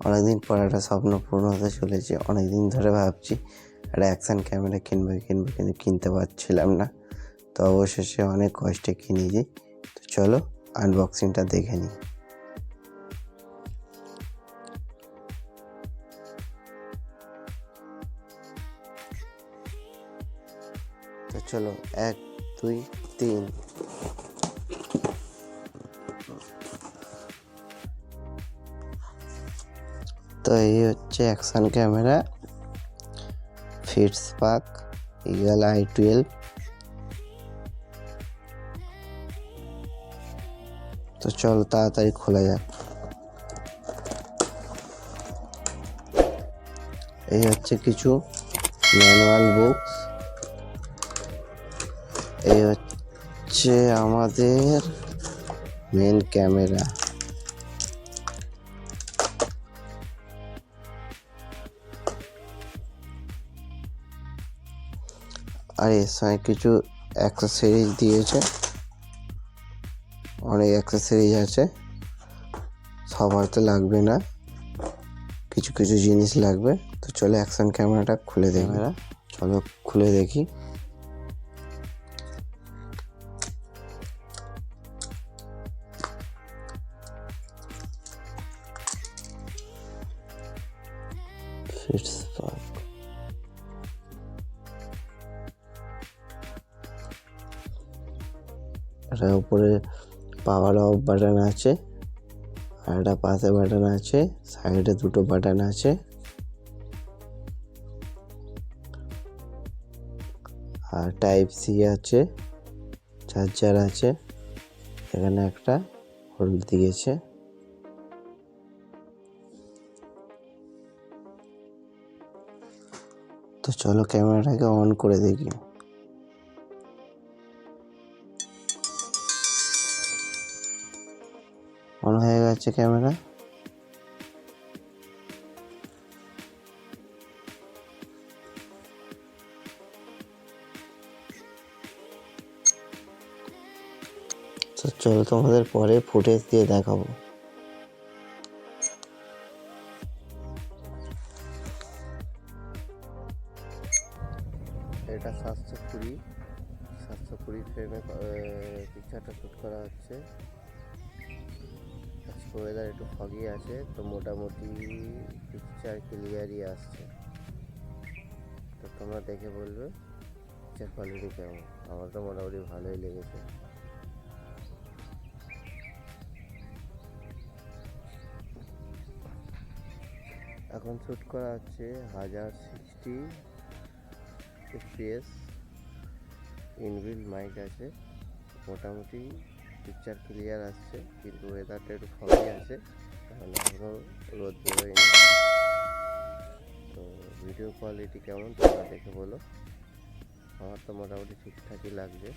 অনেকদিন পর একটা স্বপ্ন পূর্ণ হতে চলেছে। অনেকদিন ধরে ভাবছি একটা অ্যাকশান ক্যামেরা কিনবো কিন্তু কিনতে পারছিলাম না। তো অবশেষে অনেক কষ্টে কিনেছি। তো চলো আনবক্সিংটা দেখে নিই। তো চলো 1 2 3। তো এই হচ্ছে অ্যাকশান ক্যামেরা ফিটসপাক ইগল i12। তো চলো তাড়াতাড়ি খোলা যাক। এই হচ্ছে কিছু ম্যানুয়াল বুকস। এই হচ্ছে আমাদের মেন ক্যামেরা। আর এর সঙ্গে কিছু অ্যাক্সেসরিজ দিয়েছে, অনেক অ্যাক্সেসরিজ আছে, সবার তো লাগবে না, কিছু কিছু জিনিস লাগবে। তো চলো অ্যাকশন ক্যামেরাটা খুলে দেখি। চলো খুলে দেখি। ফিটসপাক এটার উপরে পাওয়ার অফ বাটন আছে, আর একটা পাশে বাটন আছে, সাইডে দুটো বাটন আছে, আর টাইপ সি আছে, চার্জার আছে, এখানে একটা হোল্ড দিয়েছে। তো চলো ক্যামেরাটাকে অন করে দেখি। অন হয়ে গেছে ক্যামেরা। তো চলো তোমাদের পরে ফুটেজ দিয়ে দেখাবো। এটা 720 ফ্রেমে পিকচারটা শ্যুট করা হচ্ছে। আজকে ওয়েদার একটু ফগি আছে, তো মোটামুটি পিকচার ক্লিয়ারই আসছে। তো তোমরা দেখে বলবে পিকচার কোয়ালিটি কেমন। আমার তো মোটামুটি ভালোই লেগেছে। এখন শ্যুট করা হচ্ছে 1060 fps, ইনবিল্ট মাইক আছে, মোটামুটি পিকচার ক্লিয়ার আসছে। কিন্তু ওয়েদারটা একটু ফগি আছে, কারণ এখনও রোদ বেরোয়নি। তো ভিডিও কোয়ালিটি কেমন তোমরা দেখে বলো। আমার তো মোটামুটি ঠিকঠাকই লাগছে।